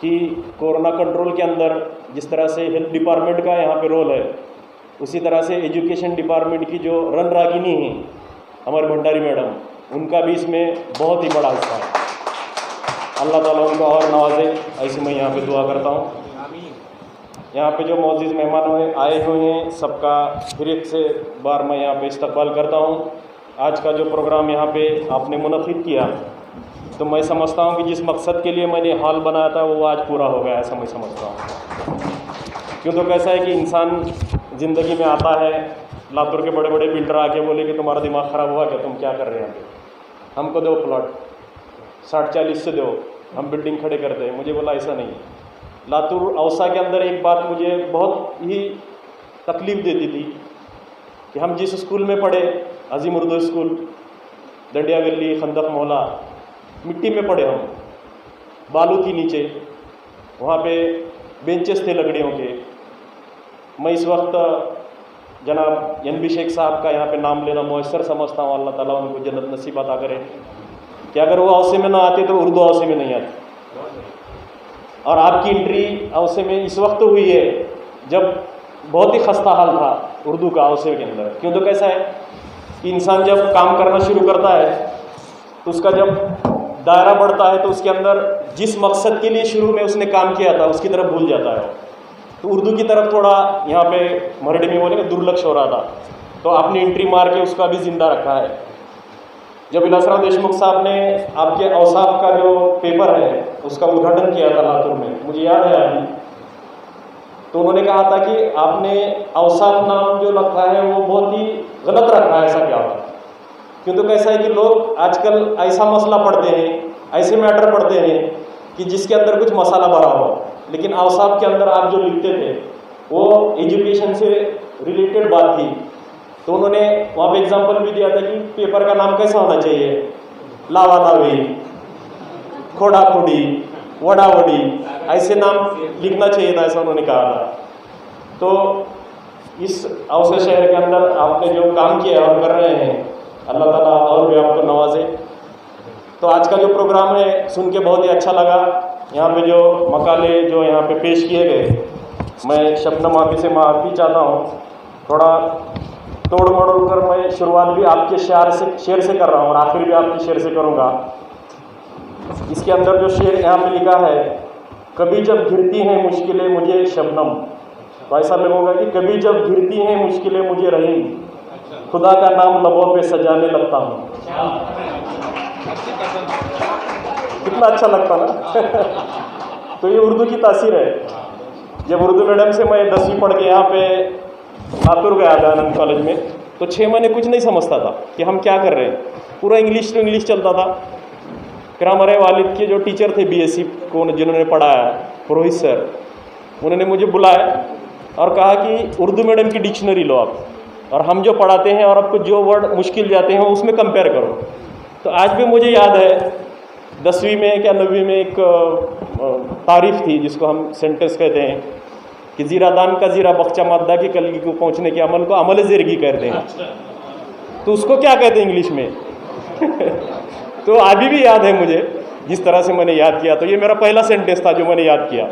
कि corona control के अंदर जिस तरह से हेल्थ डिपार्टमेंट का यहाँ पे रोल है, उसी तरह से एजुकेशन डिपार्टमेंट की जो रणरागिनी हैं हमारे भंडारी मैडम, उनका भी इसमें बहुत ही बड़ा हिस्सा है। अल्लाह ताला उनको और नवाजे, ऐसे मैं यहाँ पे दुआ करता हूँ। यहाँ पे जो मौजूद मेहमान आए हुए हैं सबका फिर एक से बार मैं यहाँ पे इस्तकबाल करता हूँ। आज का जो प्रोग्राम यहाँ पे आपने मुनक़िद किया, तो मैं समझता हूँ कि जिस मकसद के लिए मैंने हॉल बनाया था वो आज पूरा हो गया, ऐसा मैं समझता हूँ। क्यों तो कैसा है कि इंसान ज़िंदगी में आता है, लातूर के बड़े बड़े बिल्डर आके बोले कि तुम्हारा दिमाग ख़राब हुआ क्या, तुम क्या कर रहे हैं, हमको दो प्लॉट 60-40 से दो, हम बिल्डिंग खड़े करते हैं। मुझे बोला ऐसा नहीं। लातूर औसा के अंदर एक बात मुझे बहुत ही तकलीफ़ देती थी कि हम जिस स्कूल में पढ़े, अजीम उर्दू स्कूल, दंडिया गली, खंदक मोहल्ला, मिट्टी में पड़े हम, बालू के नीचे, वहाँ पे बेंचेस थे लकड़ियों के। मैं इस वक्त जनाब NB शेख साहब का यहाँ पे नाम लेना मुयस्सर समझता हूँ। अल्लाह ताला उनको जन्नत नसीब अता करे कि अगर वो औसे में ना आते तो उर्दू औसे में नहीं आती। और आपकी एंट्री औसे में इस वक्त हुई है जब बहुत ही खस्ता हाल था उर्दू का औसे के अंदर। क्यों तो कैसा है कि इंसान जब काम करना शुरू करता है तो उसका जब दायरा बढ़ता है तो उसके अंदर जिस मकसद के लिए शुरू में उसने काम किया था उसकी तरफ भूल जाता है। तो उर्दू की तरफ थोड़ा यहाँ पे मराठी में बोलेंगे दुर्लक्ष हो रहा था, तो आपने एंट्री मार के उसका भी जिंदा रखा है। जब विलासराव देशमुख साहब ने आपके औसाफ का जो पेपर है उसका उद्घाटन किया था लातूर में, मुझे याद है अभी, तो उन्होंने कहा था कि आपने औसाफ नाम जो रखा है वो बहुत ही गलत रखा है। ऐसा क्या होता? क्यों तो कैसा है कि लोग आजकल ऐसा मसला पढ़ते हैं, ऐसे मैटर पढ़ते हैं कि जिसके अंदर कुछ मसाला भरा हो, लेकिन औसाफ के अंदर आप जो लिखते थे वो एजुकेशन से रिलेटेड बात थी। तो उन्होंने वहाँ पे एग्जाम्पल भी दिया था कि पेपर का नाम कैसा होना चाहिए, लावा लावी, खोड़ा खोड़ी, वड़ा वड़ी, ऐसे नाम लिखना चाहिए था, ऐसा उन्होंने कहा था। तो इस औसा शहर के अंदर आपने जो काम किया और कर रहे हैं, अल्लाह ताला और भी आपको नवाजे। तो आज का जो प्रोग्राम है सुन के बहुत ही अच्छा लगा। यहाँ पे जो मकाले जो यहाँ पे पेश किए गए, मैं शबनम आपी से माफ़ी चाहता हूँ। थोड़ा तोड़ मड़ोड़ कर मैं शुरुआत भी आपके शेर से कर रहा हूँ और आखिर भी आपके शेर से करूँगा। इसके अंदर जो शेर यहाँ पे लिखा है, कभी जब घिरती हैं मुश्किलें मुझे शबनम, तो ऐसा लगेगा कि कभी जब घिरती हैं मुश्किलें मुझे रहीम, खुदा का नाम लबों पे सजाने लगता हूँ। कितना अच्छा लगता ना। तो ये उर्दू की तासीर है। जब उर्दू मीडियम से मैं 10वीं पढ़ के यहाँ पे लातूर गया था आनंद कॉलेज में, तो 6 महीने कुछ नहीं समझता था कि हम क्या कर रहे हैं। पूरा इंग्लिश टू इंग्लिश चलता था। फिर हमारे वालिद के जो टीचर थे BSc को जिन्होंने पढ़ाया, पुरोहित सर, उन्होंने मुझे बुलाया और कहा कि उर्दू मीडियम की डिक्शनरी लो आप, और हम जो पढ़ाते हैं और आपको जो वर्ड मुश्किल जाते हैं उसमें कंपेयर करो। तो आज भी मुझे याद है 10वीं में क्या 9वीं में एक तारीफ थी जिसको हम सेंटेंस कहते हैं कि जीरादान का जीरा बख्चा मादा की कलगी को पहुँचने के अमल को अमल ज़िरगी कहते हैं। तो उसको क्या कहते हैं इंग्लिश में? तो अभी भी याद है मुझे जिस तरह से मैंने याद किया। तो ये मेरा पहला सेंटेंस था जो मैंने याद किया।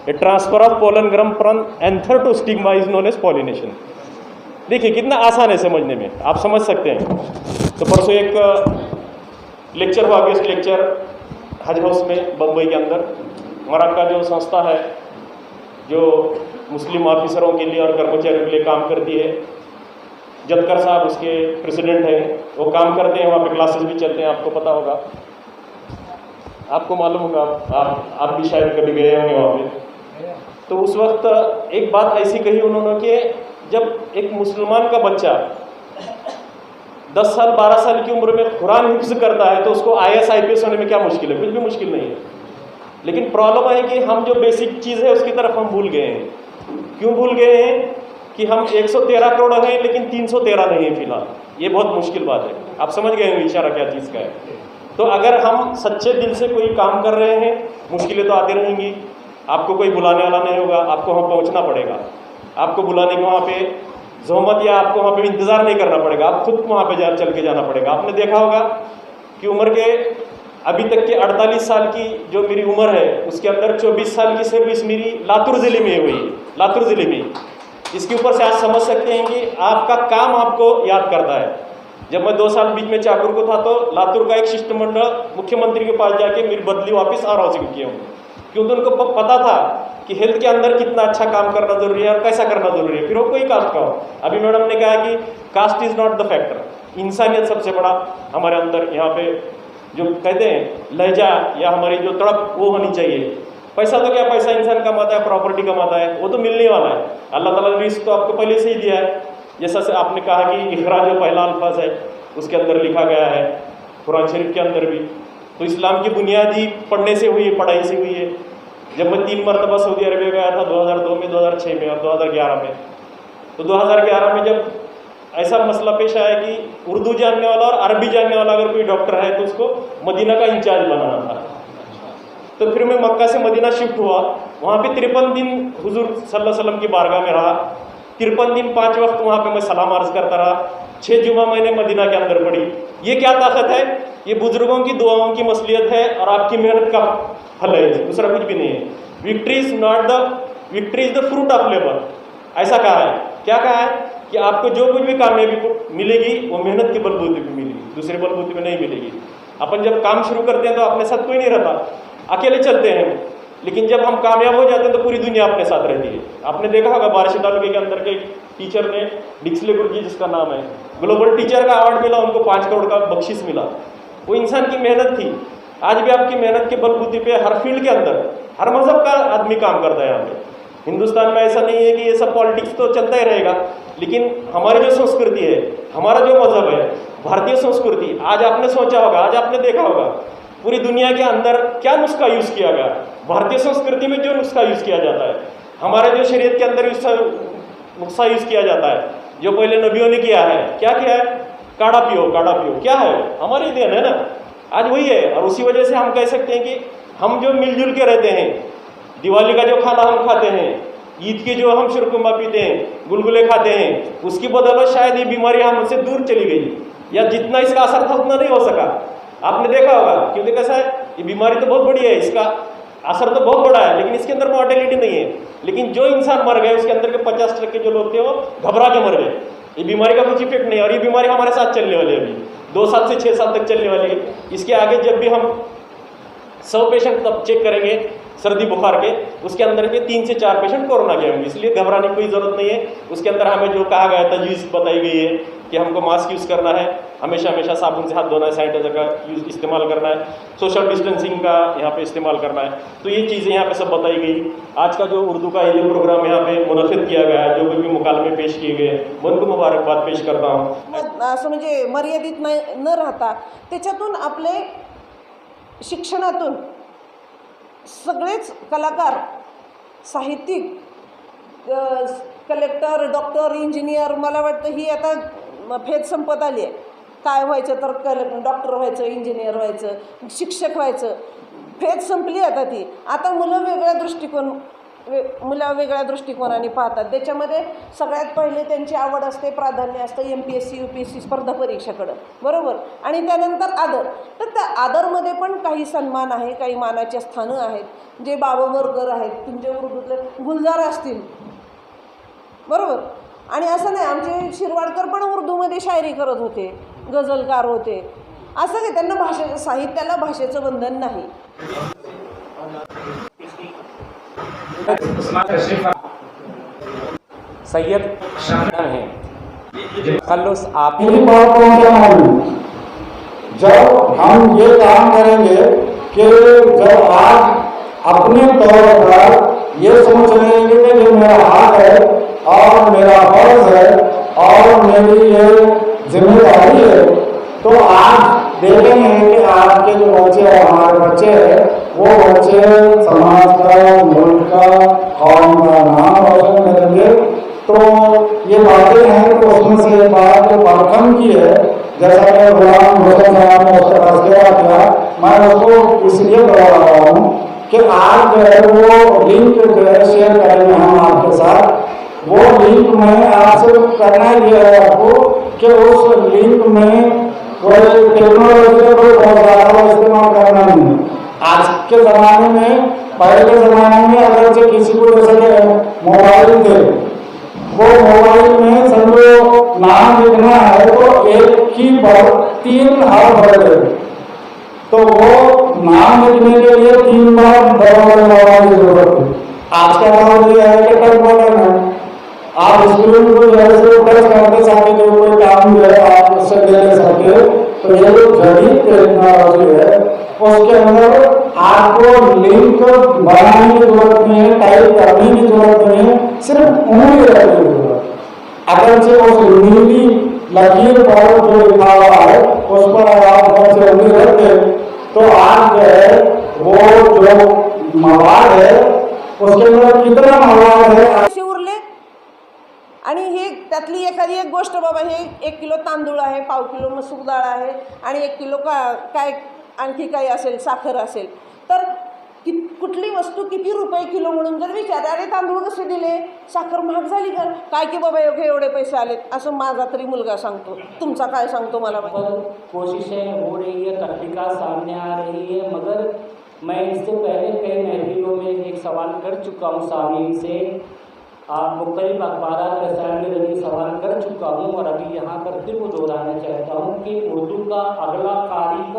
A transfer of pollen grain from anther to stigma is known as pollination. देखिए कितना आसान है समझने में, आप समझ सकते हैं। तो परसों एक लेक्चर हुआ, गेस्ट लेक्चर हज हाउस में बम्बई के अंदर। मरक्का जो संस्था है जो मुस्लिम ऑफिसरों के लिए और कर्मचारियों के लिए काम करती है, जदकर साहब उसके प्रेसिडेंट हैं, वो काम करते हैं। वहाँ पे क्लासेस भी चलते हैं, आपको पता होगा, आपको मालूम होगा, आप भी शायद कभी गए होंगे वहाँ पे। तो उस वक्त एक बात ऐसी कही उन्होंने कि जब एक मुसलमान का बच्चा 10 साल 12 साल की उम्र में कुरान हिफ्ज़ करता है तो उसको IAS IPS होने में क्या मुश्किल है? कुछ भी मुश्किल नहीं है। लेकिन प्रॉब्लम है कि हम जो बेसिक चीज़ है उसकी तरफ हम भूल गए हैं। क्यों भूल गए हैं? कि हम 113 करोड़ हैं लेकिन 313 नहीं है फिलहाल। ये बहुत मुश्किल बात है। आप समझ गए होंगे इशारा क्या चीज़ का है। तो अगर हम सच्चे दिल से कोई काम कर रहे हैं, मुश्किलें तो आती रहेंगी। आपको कोई बुलाने वाला नहीं होगा, आपको वहाँ पहुँचना पड़ेगा। आपको बुलाने के वहाँ पे ज़हमत या आपको वहाँ पे इंतज़ार नहीं करना पड़ेगा, आप खुद वहाँ पे चल के जाना पड़ेगा। आपने देखा होगा कि उम्र के अभी तक के 48 साल की जो मेरी उम्र है उसके अंदर 24 साल की सर्विस मेरी लातूर ज़िले में हुई, लातूर ज़िले में। इसके ऊपर से आप समझ सकते हैं कि आपका काम आपको याद करता है। जब मैं 2 साल बीच में चाकूर को था तो लातूर का एक शिष्टमंडल मुख्यमंत्री के पास जाके मेरी बदली वापस आर से किया हूँ, क्योंकि उनको पता था कि हेल्थ के अंदर कितना अच्छा काम करना जरूरी है और कैसा करना जरूरी है, फिर वो कोई कास्ट का हो। अभी मैडम ने कहा कि caste is not the factor, इंसानियत सबसे बड़ा हमारे अंदर यहाँ पे जो कहते हैं लहजा या हमारी जो तड़प वो होनी चाहिए। पैसा तो क्या, पैसा इंसान कमाता है, प्रॉपर्टी कमाता है, वो तो मिलने वाला है। अल्लाह ताला ने रिस्क तो आपको पहले से ही दिया है। जैसा से आपने कहा कि इकरा जो पहला अल्फाज है उसके अंदर लिखा गया है, कुरान शरीफ के अंदर भी। तो इस्लाम की बुनियादी पढ़ने से हुई है, पढ़ाई से हुई है। जब मैं 3 मरतबा सऊदी अरबिया गया था, 2002 में, 2006 में और 2011 में। तो 2011 में जब ऐसा मसला पेश आया कि उर्दू जानने वाला और अरबी जानने वाला अगर कोई डॉक्टर है तो उसको मदीना का इंचार्ज बनाना था। तो फिर मैं मक्का से मदीना शिफ्ट हुआ, वहाँ पे 53 दिन हुजूर सल्लल्लाहु अलैहि वसल्लम की बारगाह में रहा। 53 दिन 5 वक्त वहाँ पे मैं सलाम अर्ज करता रहा। 6 जुमा मैंने मदीना के अंदर पढ़ी। ये क्या ताकत है? ये बुजुर्गों की दुआओं की मसलियत है और आपकी मेहनत का फल है, दूसरा कुछ भी नहीं है। Victory is not the victory is the fruit of labour, ऐसा कहा है। क्या कहा है कि आपको जो कुछ भी कामयाबी मिलेगी वो मेहनत के बलबूते पे मिलेगी, दूसरे बलबूते पे नहीं मिलेगी। अपन जब काम शुरू करते हैं तो अपने साथ कोई नहीं रहता, अकेले चलते हैं, लेकिन जब हम कामयाब हो जाते हैं तो पूरी दुनिया अपने साथ रहती है। आपने देखा होगा बारिश तालुके के अंदर के टीचर ने, डिक्सले गुरुजी जिसका नाम है, ग्लोबल टीचर का अवार्ड मिला, उनको 5 करोड़ का बख्शिश मिला। वो इंसान की मेहनत थी। आज भी आपकी मेहनत के बलबूते पे हर फील्ड के अंदर हर मजहब का आदमी काम करता है। यहाँ पे हिंदुस्तान में ऐसा नहीं है कि ये सब पॉलिटिक्स तो चलता ही रहेगा, लेकिन हमारी जो संस्कृति है, हमारा जो मजहब है, भारतीय संस्कृति, आज आपने सोचा होगा, आज आपने देखा होगा पूरी दुनिया के अंदर क्या नुस्खा यूज किया गया। भारतीय संस्कृति में जो नुस्खा यूज किया जाता है, हमारे जो शरीयत के अंदर नुस्खा यूज किया जाता है, जो पहले नबियों ने किया है, क्या किया है? काढ़ा पियो, काढ़ा पियो, क्या है? हमारी देन है ना, आज वही है। और उसी वजह से हम कह सकते हैं कि हम जो मिलजुल के रहते हैं, दिवाली का जो खाना हम खाते हैं, ईद के जो हम शिरकुंबा पीते हैं, गुलगुले खाते हैं, उसकी बदौलत शायद ये बीमारी हमसे दूर चली गई, या जितना इसका असर था उतना नहीं हो सका। आपने देखा होगा, क्योंकि कैसा है, ये बीमारी तो बहुत बड़ी है, इसका असर तो बहुत बड़ा है, लेकिन इसके अंदर मॉर्टेलिटी नहीं है। लेकिन जो इंसान मर गए उसके अंदर के 50% जो लोग थे वो घबरा के मर गए। ये बीमारी का कुछ इफेक्ट नहीं है, और ये बीमारी हमारे साथ चलने वाली है, अभी 2 साल से 6 साल तक चलने वाली है। इसके आगे जब भी हम 100 पेशेंट तब चेक करेंगे सर्दी बुखार के, उसके अंदर के 3 से 4 पेशेंट कोरोना के होंगे। इसलिए घबराने की कोई ज़रूरत नहीं है। उसके अंदर हमें जो कहा गया है, तजवीज़ बताई गई है कि हमको मास्क यूज़ करना है, हमेशा साबुन से हाथ धोना है, सैनिटाइजर का इस्तेमाल करना है, सोशल डिस्टेंसिंग का यहाँ पे इस्तेमाल करना है। तो ये चीज़ें यहाँ पे सब बताई गई। आज का जो उर्दू का ये प्रोग्राम यहाँ पे मुनक़िद किया गया है, जो भी मुकालमे पेश किए गए, मैं उनको मुबारकबाद पेश करता हूँ। असं म्हणजे मर्यादित न राहता त्याच्यातून आपले शिक्षणातून सगळेच कलाकार, साहित्यिक, कलेक्टर, डॉक्टर, इंजिनियर, मला वाटतं ही आता फेज संपत आली आहे। काय व्हायचं तर डॉक्टर व्हायचं, इंजिनियर व्हायचं, शिक्षक व्हायचं, फेज संपली आता ती। आता मुलं वेगळ्या दृष्टिकोनाने पाहतात। त्याच्यामध्ये सगळ्यात पहिले त्यांची आवड असते, प्राधान्य असतं MPSC UPSC स्पर्धा परीक्षेकडं, बरोबर। आणि त्यानंतर आदर, तर त्या आदरमध्ये पण काही सन्मान आहे, काही मानाचे स्थानं आहेत। जे बाबाबर्गर आहेत, तुमच्या उर्दूतले गुलजार असतील, बरोबर। आणि असं नाही, आमचे शिरवाडकर पण उर्दूमध्ये शायरी करत होते, गझलकार होते। असं काही त्यांना साहित्याला भाषेचं बंधन नाही। सैयद शामिल हैं खल्लुस आप जब हम ये काम करेंगे कि जब आज अपने तौर पर ये समझ लेंगे कि ये मेरा हक है और मेरा फर्ज है और मेरी ये जिम्मेदारी है, तो आज देखेंगे कि आज के जो बच्चे हैं, हमारे बच्चे हैं, वो बच्चे समाज का, मुल्क का, कौम का नाम रोशन करेंगे। तो ये बातें हैं, तो उसमें से एक बात जो परखम की है, जैसा कि गुलाम हुसैन साहब ने उसका तस्करा किया, मैं उसको इसलिए बता रहा हूँ कि आज जो है वो लिंक जो है शेयर करेंगे हम आपके साथ। वो लिंक में आपसे करना ये है आपको कि उस लिंक में कोई टेक्नोलॉजी का कोई बहुत ज़्यादा इस्तेमाल करना नहीं। आज के ज़माने में, पहले के ज़माने में अगर जो किसी को जैसे मोबाइल थे, वो मोबाइल में समझो नाम लिखना है तो एक की पर 3 हर भरे, तो वो नाम लिखने के लिए 3 बार बड़े मोबाइल की जरूरत है। आज का दौर ये है कि टच बटन है, आप स्क्रीन को जैसे टच करते साथ जो कोई काम जो है आप उससे ले सकते हो। तो ये जो जदीद टेक्नोलॉजी है उसके अंदर आपको लिंक बनाने की जरूरत नहीं है, टाइप करने की जरूरत नहीं है, सिर्फ उंगली रखने की जरूरत है। अगर से उस नीली लकीर पर जो लिखा हुआ है उस पर अगर आप से उंगली रख दें तो आप जो है वो जो मवाद है उसके अंदर कितना मवाद है असे उरले आणि हे त्यातली एखादी एक गोष्ट, बाबा हे 1 किलो तांदूळ आहे, पाव किलो मसूर डाळ आहे आणि 1 किलो काय आणखी काही असेल, साखर असेल, तर कुठली वस्तू किती रुपये किलो म्हणून जर विचारले, अरे तांदूळ कसे दिले, साखर महाग झाली का, काय की बाबा एवढे पैसे आलेत, असं माझा तरी मुलगा सांगतो. तुमचा काय सांगतो मला कोशिशें हो रही है, तहकीकात सामने आ रही है, मगर मैं इससे पहले कई महफिलों में एक सवाल कर चुका हूँ सामीन से, आप मुख्तलिफ अखबारात रसायन में लगी सवाल कर चुका हूँ और अभी यहाँ पर फिर वो दोहराना चाहता हूँ कि उर्दू का अगला कारी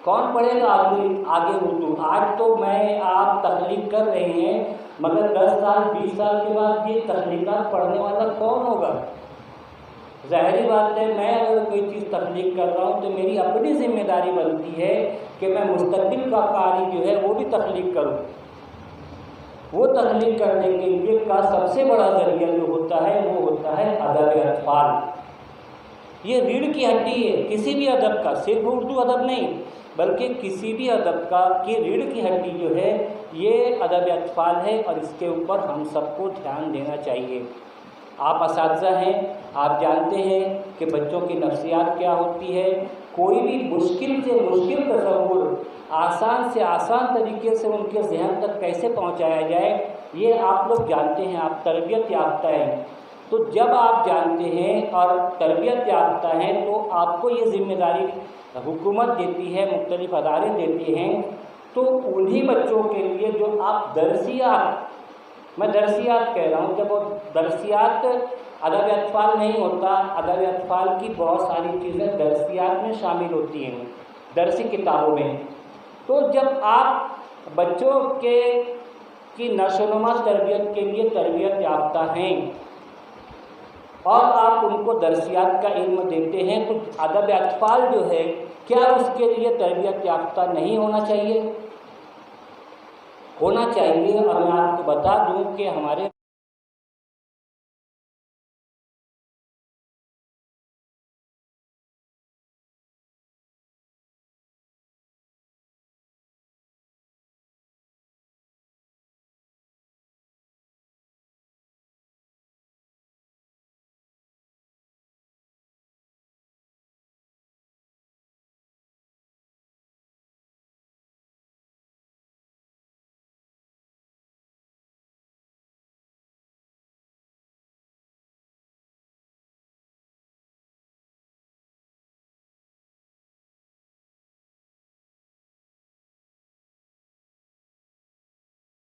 कौन पढ़ेगा आगे उर्दू। आज तो मैं आप तख्लीक कर रहे हैं, मगर 10 साल 20 साल के बाद ये तख्लीकात पढ़ने वाला कौन होगा। ज़ाहिरी बात है, मैं अगर कोई चीज़ तख्लीक कर रहा हूँ तो मेरी अपनी जिम्मेदारी बनती है कि मैं मुस्तकिल का कारी जो है वो भी तख्लीक करूँ। वो तख्लीक करने के लिए का सबसे बड़ा ज़रिया जो होता है वो होता है अदब अतफाल। ये रीढ़ की हड्डी है किसी भी अदब का, सिर्फ उर्दू अदब नहीं बल्कि किसी भी अदब का की रीढ़ की हड्डी जो है ये अदब अतफाल है और इसके ऊपर हम सबको ध्यान देना चाहिए। आप असातिज़ा हैं, आप जानते हैं कि बच्चों की नफ्सियात क्या होती है। कोई भी मुश्किल से मुश्किल तसव्वुर आसान से आसान तरीके से उनके जहन तक कैसे पहुंचाया जाए ये आप लोग जानते हैं, आप तरबियत याफ्ता हैं। तो जब आप जानते हैं और तरबियत याफ्ता हैं तो आपको ये जिम्मेदारी हुकूमत देती है, मुख्तलिफ अदारे देते हैं, तो उन्हीं बच्चों के लिए जो आप दरसियात, मैं दरसियात कह रहा हूँ, जब वो दरसियात अदब अतफाल नहीं होता, अदब अतफाल की बहुत सारी चीज़ें दरसियात में शामिल होती हैं, दरसी किताबों में। तो जब आप बच्चों की नशोनुमा तरबियत के लिए तरबियत याफ्ता हैं और आप उनको दरसियात का इल्म देते हैं तो अदब अतफाल जो है क्या उसके लिए तरबियत याफ्ता नहीं होना चाहिए? होना चाहिए। और मैं आपको बता दूं कि हमारे